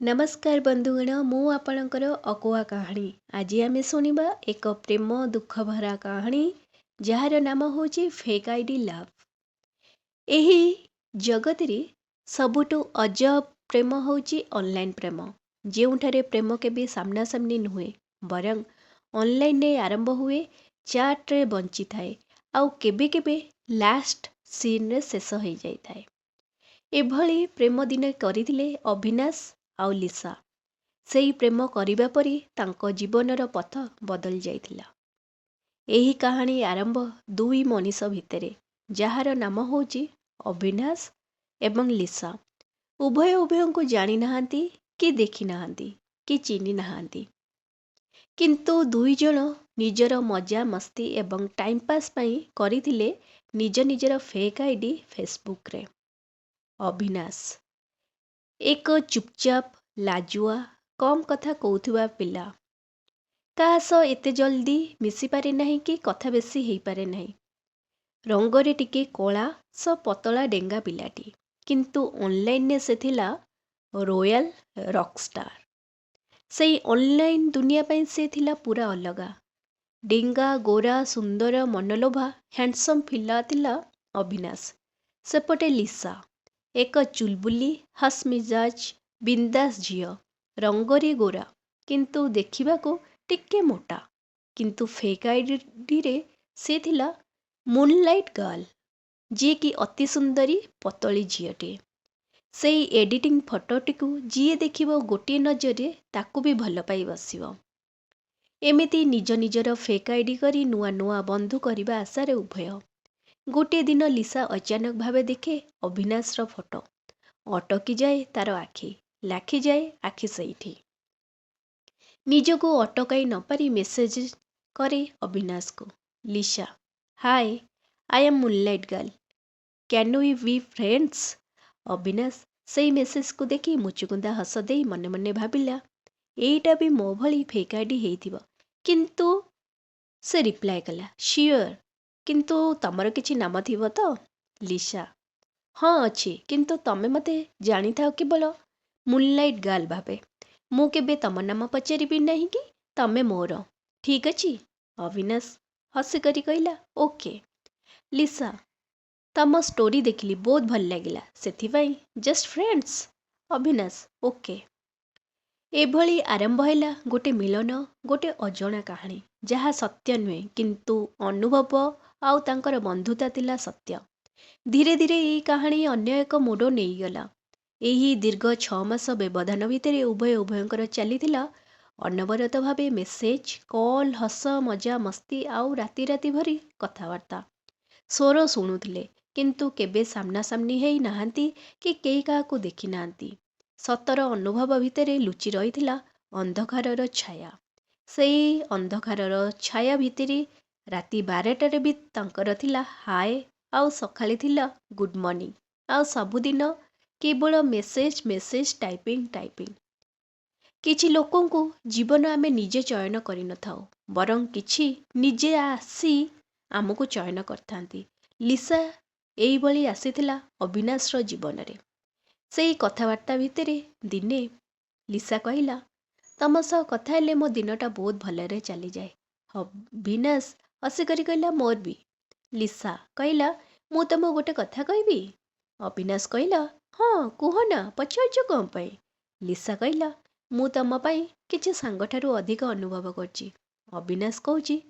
नमस्कार बंधुगण मु आपणकर अकुआ कहानी आज आम शुणा एक प्रेम दुख भरा कहानी जार नाम हूँ फेक आईडी लव। यही जगत रे सबुठु अजब प्रेम हूँ ऑनलाइन प्रेम जोठारे प्रेम के सामना सामनी नुहे बरं ऑनलाइन आरंभ हुए चैट रे बंची थाए आउ केबे केबे लास्ट सीन रे शेष हो जाए। एभली प्रेम दिने करथिले अविनाश आउ लिसा। सेही प्रेम करिबा परी तांको जीवनर पथ बदल जाइथिला। एही कहानी आरंभ दुई मनीष भितरे जार नाम होची अविनाश एवं लिसा। उभय उभयଙ୍କୁ जानी नाहांती कि देखी नाहांती कि चिनी नाहांती, किंतु दुई जण निजर मजा मस्ती एवं टाइम पास पई करिथिले निज निजर फेक आईडी फेसबुक रे। अविनाश एक चुपचाप लाजुआ कम कथा कहूथुवा पिला, काहा सह एते जल्दी मिसी पारे नहीं कि कथा बेसी हेई पारे नहीं। रंगरे टिके कला स पतला डेंगा पिलाटी, किंतु ऑनलाइन ने से थिला रॉयल रॉकस्टार। सेई ऑनलाइन दुनिया पई से थिला पूरा अलगा। डेंगा गोरा सुंदर मनलोभा हैंडसम पिला थिला अविनाश। सेपटे लिसा एक चुलबुली हसमिजाज बिंदास झियो, रंगरे गोरा किंतु देखिबाको टिके मोटा, किंतु फेक आईडी रे से थिला मूनलाइट गर्ल जी की अति सुंदरी पतली झीटे। सेई एडिटिंग फोटोटी जी देखिबो गोटे नजरे ताकू भी भल पाई बसिबो। एमिति निज निजर फेक आईडी करी नुआ नुआ बंधु करबा आशारे उभय। गोटे दिन लिसा अचानक भावे देखे अविनाश रो फोटो, अटकी जाए तार आखि, लाखी जाए आखि सहीठी। निजको अटकाई न पारी मेसेज करे अविनाश को, Lisa hi I am moonlight girl, can we be friends. Avinash सही मेसेज को देखी मुचुकुंदा हस दे मने मने भाविला एईटा भी मो भली फेक आईडी हेइथिबो, किंतु से रिप्लाई कला श्योर, किंतु तमर किछि नाम थिबो तो। लिसा हाँ अच्छी, किंतु तमे मते जानी थाओ केवल मूनलाइट गर्ल भावे, मु केबे तम नाम पचारिबि नहीं कि तमे मोर, ठीक अछि। अविनाश हसी करी कहला ओके। लिसा तम स्टोरी देखली बहुत भल लगिला सेथिबाई जस्ट फ्रेंड्स। अविनाश ओके। एभली आरंभ हैला गोटे मिलन, गोटे अजणा कहानी जहाँ सत्य नुहे किंतु अनुभव आउ तांकर बंधुता तिला सत्य। धीरे धीरे यही कहानी अन्य एक मोड़ नहीं गला। यही दीर्घ 6 मास व्यवधान भितर उभय उभयंकर चलीथिला अनवरत भावे मेसेज कॉल हस मजा मस्ती आउ राति राति भरी कथबार्ता। स्वर शुणुथिले किंतु केबे सामना सामनी हेई नाहांती कि केही काहाकू देखी नाहांती। सतर अनुभव भितरे लुचि रहिथिला अंधकारर छाया। सेई अंधकारर छाया भितरे राति 12टारे भी तांकर थिला हाय आउ सखाली थिला गुड मॉर्निंग आउ सबुदिन केवल मेसेज मेसेज टाइपिंग टाइपिंग। किछि लोकंकु जीवन आमे निजे चयन करि न थाओ, बरं किछि निजे आसी आमको चयन करथांती। लिसा एई भली आसीथिला अविनाश रो जीवन रे। सेई कथबार्ता भितरे दिने लिसा कहिला तम सह कथा हेले मो दिनटा बहुत भलरे चली जाए। अविनाश हसी करी कहला मोर भी। लिसा कहला मु तम गोटे कथा कहबी। अविनाश कहला हाँ कुह ना पचारछ कौन पाई। लिसा कहला मु तम पाई किछि सांगठारु अधिक अनुभव करछि। अविनाश कहूछि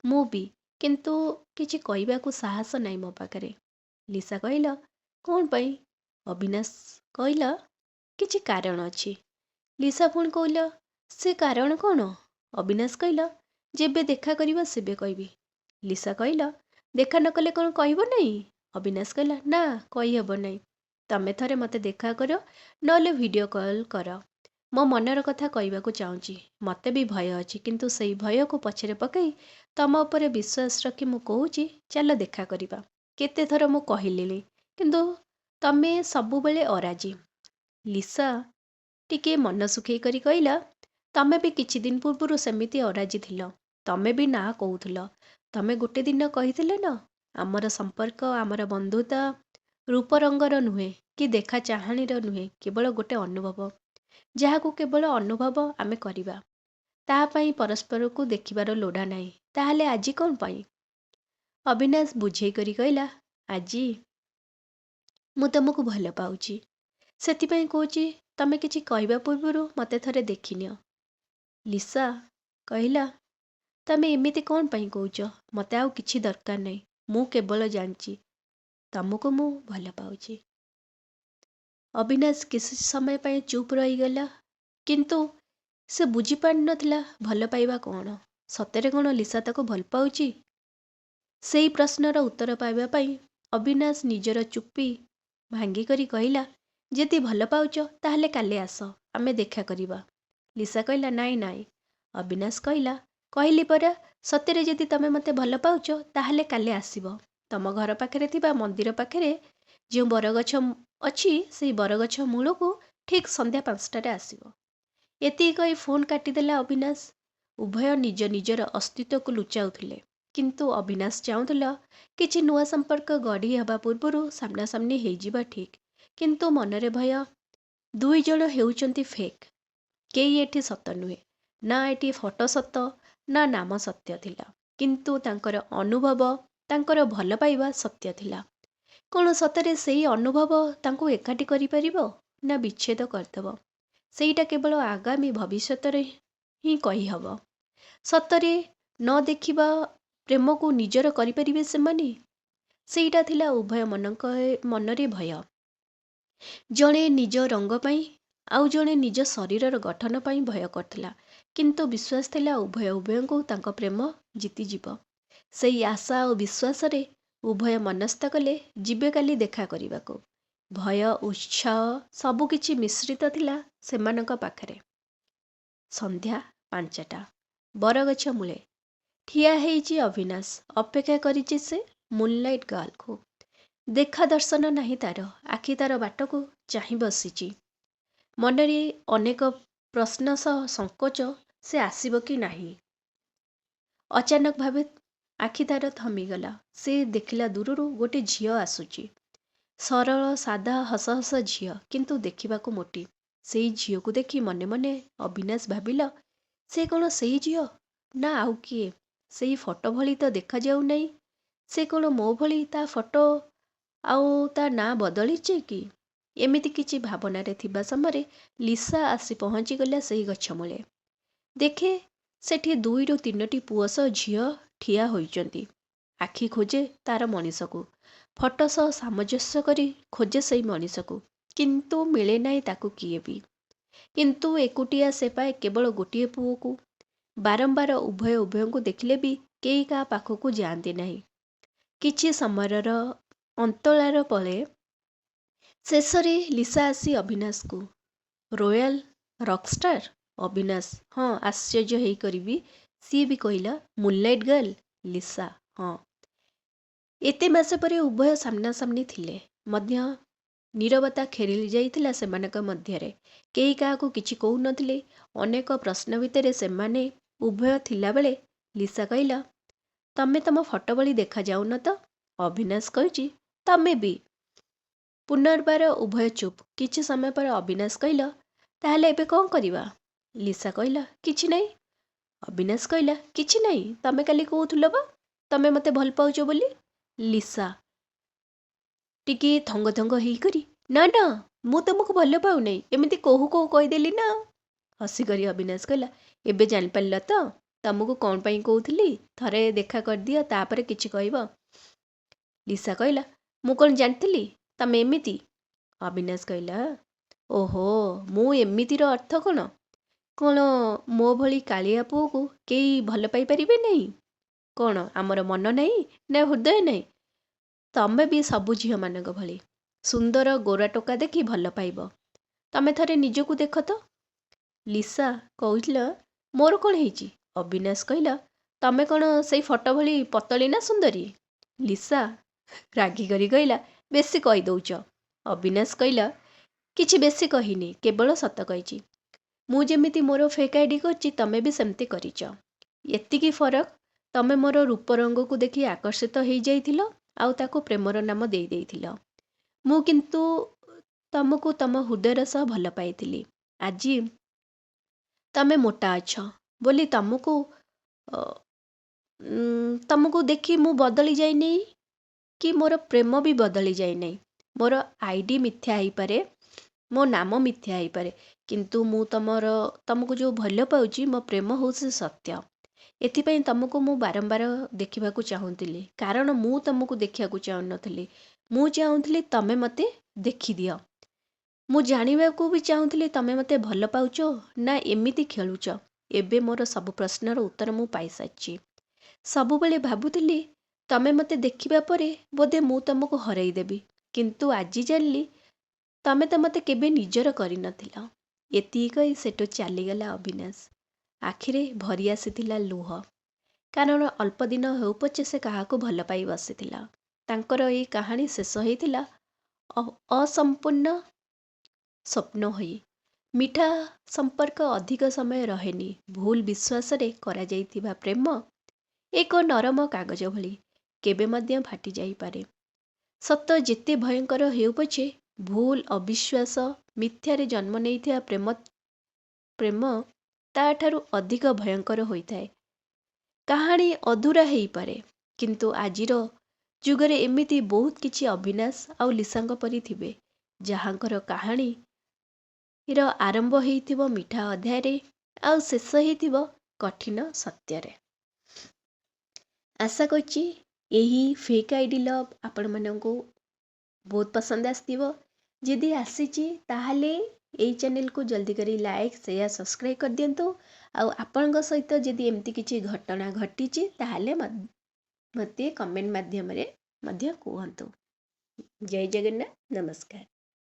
मु भी, किंतु किछि कहबाकू साहस नाई मो पाखरे। लिसा कहला कौन पाई। अविनाश कहला किछि कारण अछि। लिसा पुणी कहला से कारण कौन। अविनाश कहला जेबे देखा करिबा सेबे कहबी। लिसा कहला देखा न कले कौन कहब नहीं। अविनाश कहला ना कहि हब नहीं, तमे थरे मते देखा करो नले वीडियो कॉल कर, मो मनर कथा कहबाकू चाहूँची। मते भी भय अछि, किंतु सेई भय को पछरे पकई तम उपरे विश्वास रखी मु कहूची चल देखा करिबा। केते थर मु कहिलेली, किंतु तमे सबु बेले अराजी। लिसा टिके मन सुखई करी कहला तमे भी किछि दिन पूर्वरु सेमिति अराजी थिलो, तमे भी ना कहूथुलो। तमे गोटे दिन कहिथिले न आमर संपर्क आमर बंधुता रूप रंगर नुहे कि देखा चाहाणीर नुहे, केवल गोटे अनुभव। ଯାହାକୁ କେବଳ ଅନୁଭବ ଆମେ କରିବା। ତା ପାଇଁ ପରସ୍ପରକୁ ଦେଖିବାର ଲୋଡ଼ା ନାହିଁ। ତାହେଲେ ଆଜି କ'ଣ ପାଇଁ? ଅବିନାଶ ବୁଝେଇ କରି କହିଲା, ଆଜି ମୁଁ ତମକୁ ଭଲ ପାଉଛି। ସେଥିପାଇଁ କହୁଛି ତମେ କିଛି କହିବା ପୂର୍ବରୁ ମୋତେ ଥରେ ଦେଖିନିଅ। ଲିସା କହିଲା, ତମେ ଏମିତି କ'ଣ ପାଇଁ କହୁଛ? ମୋତେ ଆଉ କିଛି ଦରକାର ନାହିଁ। ମୁଁ କେବଳ ଜାଣିଛି ତମକୁ ମୁଁ ଭଲ ପାଉଛି। ଅବିନାଶ କିଛି ସମୟ ପାଇଁ ଚୁପ୍ ରହିଗଲା। କିନ୍ତୁ ସେ ବୁଝିପାରିନଥିଲା ଭଲ ପାଇବା କ'ଣ। ସତରେ କ'ଣ ଲିସା ତାକୁ ଭଲ ପାଉଛି? ସେଇ ପ୍ରଶ୍ନର ଉତ୍ତର ପାଇବା ପାଇଁ ଅବିନାଶ ନିଜର ଚୁପ୍ପି ଭାଙ୍ଗିକରି କହିଲା, ଯଦି ଭଲ ପାଉଛ ତାହେଲେ କାଲି ଆସ, ଆମେ ଦେଖା କରିବା। ଲିସା କହିଲା, ନାଇଁ ନାଇଁ। ଅବିନାଶ କହିଲା, କହିଲି ପରା, ସତରେ ଯଦି ତମେ ମୋତେ ଭଲ ପାଉଛ ତାହେଲେ କାଲି ଆସିବ। ତମ ଘର ପାଖରେ ଥିବା ମନ୍ଦିର ପାଖରେ ଯେଉଁ ବରଗଛ ଅଛି ସେଇ ବରଗଛ ମୂଳକୁ ଠିକ୍ ସନ୍ଧ୍ୟା 5ଟାରେ ଆସିବ। ଏତିକି କହି ଫୋନ୍ କାଟିଦେଲା ଅବିନାଶ। ଉଭୟ ନିଜ ନିଜର ଅସ୍ତିତ୍ୱକୁ ଲୁଚାଉଥିଲେ। କିନ୍ତୁ ଅବିନାଶ ଚାହୁଁଥିଲା କିଛି ନୂଆ ସମ୍ପର୍କ ଗଢ଼ି ହେବା ପୂର୍ବରୁ ସାମ୍ନାସାମ୍ନି ହେଇଯିବା ଠିକ୍। କିନ୍ତୁ ମନରେ ଭୟ। ଦୁଇ ଜଣ ହେଉଛନ୍ତି ଫେକ୍। କେହି ଏଠି ସତ ନୁହେଁ। ନା ଏଠି ଫଟୋ ସତ, ନା ନାମ ସତ୍ୟ ଥିଲା। କିନ୍ତୁ ତାଙ୍କର ଅନୁଭବ, ତାଙ୍କର ଭଲ ପାଇବା ସତ୍ୟ ଥିଲା। କ'ଣ ସତରେ ସେଇ ଅନୁଭବ ତାଙ୍କୁ ଏକାଠି କରିପାରିବ, ନା ବିଚ୍ଛେଦ କରିଦେବ? ସେଇଟା କେବଳ ଆଗାମୀ ଭବିଷ୍ୟତରେ ହିଁ କହିହେବ। ସତରେ ନ ଦେଖିବା ପ୍ରେମକୁ ନିଜର କରିପାରିବେ ସେମାନେ? ସେଇଟା ଥିଲା ଉଭୟ ମନରେ ଭୟ। ଜଣେ ନିଜ ରଙ୍ଗ ପାଇଁ, ଆଉ ଜଣେ ନିଜ ଶରୀରର ଗଠନ ପାଇଁ ଭୟ କରୁଥିଲା। କିନ୍ତୁ ବିଶ୍ୱାସ ଥିଲା ଉଭୟଙ୍କୁ ତାଙ୍କ ପ୍ରେମ ଜିତିଯିବ। ସେଇ ଆଶା ଓ ବିଶ୍ୱାସରେ ଉଭୟ ମନସ୍ଥ କଲେ ଯିବେ କାଲି ଦେଖା କରିବାକୁ। ଭୟ, ଉତ୍ସାହ ସବୁକିଛି ମିଶ୍ରିତ ଥିଲା ସେମାନଙ୍କ ପାଖରେ। ସନ୍ଧ୍ୟା 5ଟା। ବରଗଛ ମୂଳେ ଠିଆ ହେଇଛି ଅବିନାଶ। ଅପେକ୍ଷା କରିଛି ସେ ମୁନଲାଇଟ୍ ଗାର୍ଲକୁ। ଦେଖା ଦର୍ଶନ ନାହିଁ ତାର। ଆଖି ତାର ବାଟକୁ ଚାହିଁ ବସିଛି। ମନରେ ଅନେକ ପ୍ରଶ୍ନ ସହ ସଙ୍କୋଚ, ସେ ଆସିବ କି ନାହିଁ। ଅଚାନକ ଭାବେ ଆଖି ତାର ଥମିଗଲା। ସେ ଦେଖିଲା ଦୂରରୁ ଗୋଟେ ଝିଅ ଆସୁଛି। ସରଳ, ସାଦା, ହସ ହସ ଝିଅ, କିନ୍ତୁ ଦେଖିବାକୁ ମୋଟି। ସେଇ ଝିଅକୁ ଦେଖି ମନେ ମନେ ଅବିନାଶ ଭାବିଲା, ସେ କ'ଣ ସେଇ ଝିଅ, ନା ଆଉ କିଏ? ସେଇ ଫଟୋ ଭଳି ତ ଦେଖାଯାଉ ନାହିଁ। ସେ କ'ଣ ମୋ ଭଳି ତା ଫଟୋ ଆଉ ତା ନାଁ ବଦଳିଛି କି? ଏମିତି କିଛି ଭାବନାରେ ଥିବା ସମୟରେ ଲିସା ଆସି ପହଞ୍ଚିଗଲା ସେଇ ଗଛ ମୂଳେ। ଦେଖେ, ସେଠି 2ରୁ 3ଟି ପୁଅ ସହ ଝିଅ ଠିଆ ହୋଇଛନ୍ତି। ଆଖି ଖୋଜେ ତାର ମଣିଷକୁ। ଫଟୋ ସହ ସାମଞ୍ଜସ୍ୟ କରି ଖୋଜେ ସେଇ ମଣିଷକୁ। କିନ୍ତୁ ମିଳେ ନାହିଁ ତାକୁ କିଏ ବି। କିନ୍ତୁ ଏକୁଟିଆ ସେ ପାଏ କେବଳ ଗୋଟିଏ ପୁଅକୁ। ବାରମ୍ବାର ଉଭୟଙ୍କୁ ଦେଖିଲେ ବି କେହି କାହା ପାଖକୁ ଯାଆନ୍ତି ନାହିଁ। କିଛି ସମୟର ଅନ୍ତରାଳ ପରେ ଶେଷରେ ଲିସା ଆସି ଅବିନାଶକୁ, ରୟାଲ ରକଷ୍ଟାର? ଅବିନାଶ, ହଁ, ଆଶ୍ଚର୍ଯ୍ୟ ହେଇ କରିବି ସିଏ ବି କହିଲା, ମୁନଲାଇଟ୍ ଗାର୍ଲ? ଲିସା, ହଁ। ଏତେ ମାସ ପରେ ଉଭୟ ସାମ୍ନାସାମ୍ନି ଥିଲେ ମଧ୍ୟ ନୀରବତା ଖେଳି ଯାଇଥିଲା ସେମାନଙ୍କ ମଧ୍ୟରେ। କେହି କାହାକୁ କିଛି କହୁନଥିଲେ। ଅନେକ ପ୍ରଶ୍ନ ଭିତରେ ସେମାନେ ଉଭୟ ଥିଲାବେଳେ ଲିସା କହିଲା, ତମେ ତମ ଫଟୋ ଭଳି ଦେଖାଯାଉନ ତ। ଅବିନାଶ କହିଛି, ତମେ ବି। ପୁନର୍ବାର ଉଭୟ ଚୁପ୍। କିଛି ସମୟ ପରେ ଅବିନାଶ କହିଲା, ତାହେଲେ ଏବେ କ'ଣ କରିବା? ଲିସା କହିଲା, କିଛି ନାହିଁ। ଅବିନାଶ କହିଲା, କିଛି ନାହିଁ? ତମେ କାଲି କହୁଥିଲ ବା ତମେ ମୋତେ ଭଲ ପାଉଛ ବୋଲି। ଲିସା ଟିକିଏ ଥଙ୍ଗ ଥଙ୍ଗ ହେଇକରି, ନା ନା, ମୁଁ ତମକୁ ଭଲ ପାଉନାହିଁ, ଏମିତି କହୁ କହୁ କହିଦେଲି ନା। ହସିକରି ଅବିନାଶ କହିଲା, ଏବେ ଜାଣିପାରିଲ ତ ତମକୁ କ'ଣ ପାଇଁ କହୁଥିଲି? ଥରେ ଦେଖା କରିଦିଅ, ତାପରେ କିଛି କହିବ। ଲିସା କହିଲା, ମୁଁ କ'ଣ ଜାଣିଥିଲି ତମେ ଏମିତି? ଅବିନାଶ କହିଲା, ଓହୋ, ମୁଁ ଏମିତିର ଅର୍ଥ କ'ଣ? କ'ଣ ମୋ ଭଳି କାଳିଆ ପୁଅକୁ କେହି ଭଲ ପାଇପାରିବେ ନାହିଁ? କ'ଣ ଆମର ମନ ନାହିଁ, ନା ହୃଦୟ ନାହିଁ? ତମେ ବି ସବୁ ଝିଅମାନଙ୍କ ଭଳି ସୁନ୍ଦର ଗୋରା ଟୋକା ଦେଖି ଭଲ ପାଇବ। ତମେ ଥରେ ନିଜକୁ ଦେଖ ତ। ଲିସା କହୁଥିଲା, ମୋର କ'ଣ ହେଇଛି? ଅବିନାଶ କହିଲା, ତମେ କ'ଣ ସେଇ ଫଟୋ ଭଳି ପତଳି ନା ସୁନ୍ଦରୀ? ଲିସା ରାଗିକରି କହିଲା, ବେଶୀ କହିଦଉଛ। ଅବିନାଶ କହିଲା, କିଛି ବେଶୀ କହିନି, କେବଳ ସତ କହିଛି। ମୁଁ ଯେମିତି ମୋର ଫେକ୍ ଆଇଡି କରିଛି, ତମେ ବି ସେମିତି କରିଛ। ଏତିକି ଫରକ, ତମେ ମୋର ରୂପରଙ୍ଗକୁ ଦେଖି ଆକର୍ଷିତ ହେଇଯାଇଥିଲ ଆଉ ତାକୁ ପ୍ରେମର ନାମ ଦେଇଥିଲ। ମୁଁ କିନ୍ତୁ ତମକୁ ତମ ହୃଦୟର ସହ ଭଲ ପାଇଥିଲି। ଆଜି ତମେ ମୋଟା ଅଛ ବୋଲି ତମକୁ ଦେଖି ମୁଁ ବଦଳି ଯାଇନି କି ମୋର ପ୍ରେମ ବି ବଦଳି ଯାଇନାହିଁ। ମୋର ଆଇଡି ମିଥ୍ୟା ହେଇପାରେ, ମୋ ନାମ ମିଥ୍ୟା ହେଇପାରେ, କିନ୍ତୁ ମୁଁ ତମକୁ ଯେଉଁ ଭଲ ପାଉଛି ମୋ ପ୍ରେମ ହେଉଛି ସତ୍ୟ। ଏଥିପାଇଁ ତମକୁ ମୁଁ ବାରମ୍ବାର ଦେଖିବାକୁ ଚାହୁଁଥିଲି, କାରଣ ମୁଁ ତମକୁ ଦେଖିବାକୁ ଚାହୁଁନଥିଲି। ମୁଁ ଚାହୁଁଥିଲି ତମେ ମୋତେ ଦେଖିଦିଅ। ମୁଁ ଜାଣିବାକୁ ବି ଚାହୁଁଥିଲି ତମେ ମୋତେ ଭଲ ପାଉଛ ନା ଏମିତି ଖେଳୁଛ। ଏବେ ମୋର ସବୁ ପ୍ରଶ୍ନର ଉତ୍ତର ମୁଁ ପାଇସାରିଛି। ସବୁବେଳେ ଭାବୁଥିଲି ତମେ ମୋତେ ଦେଖିବା ପରେ ବୋଧେ ମୁଁ ତମକୁ ହରାଇ ଦେବି, କିନ୍ତୁ ଆଜି ଜାଣିଲି ତମେ ତ ମୋତେ କେବେ ନିଜର କରିନଥିଲ। ଏତିକି କହି ସେଠୁ ଚାଲିଗଲା ଅବିନାଶ। ଆଖିରେ ଭରି ଆସିଥିଲା ଲୁହ, କାରଣ ଅଳ୍ପ ଦିନ ହେଉ ପଛେ ସେ କାହାକୁ ଭଲ ପାଇ ବସିଥିଲା। ତାଙ୍କର ଏଇ କାହାଣୀ ଶେଷ ହେଇଥିଲା ଅସମ୍ପୂର୍ଣ୍ଣ ସ୍ୱପ୍ନ ହୋଇ। ମିଠା ସମ୍ପର୍କ ଅଧିକ ସମୟ ରହେନି। ଭୁଲ ବିଶ୍ୱାସରେ କରାଯାଇଥିବା ପ୍ରେମ ଏକ ନରମ କାଗଜ ଭଳି କେବେ ମଧ୍ୟ ଫାଟି ଯାଇପାରେ। ସତ ଯେତେ ଭୟଙ୍କର ହେଉ ପଛେ, ଭୁଲ, ଅବିଶ୍ୱାସ, ମିଥ୍ୟାରେ ଜନ୍ମ ନେଇଥିବା ପ୍ରେମ ତାଠାରୁ ଅଧିକ ଭୟଙ୍କର ହୋଇଥାଏ। କାହାଣୀ ଅଧୁରା ହେଇପାରେ, କିନ୍ତୁ ଆଜିର ଯୁଗରେ ଏମିତି ବହୁତ କିଛି ଅବିନାଶ ଆଉ ଲିସାଙ୍କ ପରି ଥିବେ, ଯାହାଙ୍କର କାହାଣୀର ଆରମ୍ଭ ହେଇଥିବ ମିଠା ଅଧ୍ୟାୟରେ ଆଉ ଶେଷ ହେଇଥିବ କଠିନ ସତ୍ୟରେ। ଆଶା କରୁଛି ଏହି ଫେକ୍ ଆଇଡି ଲଭ୍ ଆପଣମାନଙ୍କୁ ବହୁତ ପସନ୍ଦ ଆସିଥିବ। ଯଦି ଆସିଛି ତାହେଲେ ଏଇ ଚ୍ୟାନେଲକୁ ଜଲ୍ଦି କରି ଲାଇକ୍, ସେୟାର, ସବସ୍କ୍ରାଇବ୍ କରିଦିଅନ୍ତୁ। ଆଉ ଆପଣଙ୍କ ସହିତ ଯଦି ଏମିତି କିଛି ଘଟଣା ଘଟିଛି ତାହେଲେ ମୋତେ କମେଣ୍ଟ ମାଧ୍ୟମରେ ମଧ୍ୟ କୁହନ୍ତୁ। ଜୟ ଜଗନ୍ନାଥ, ନମସ୍କାର।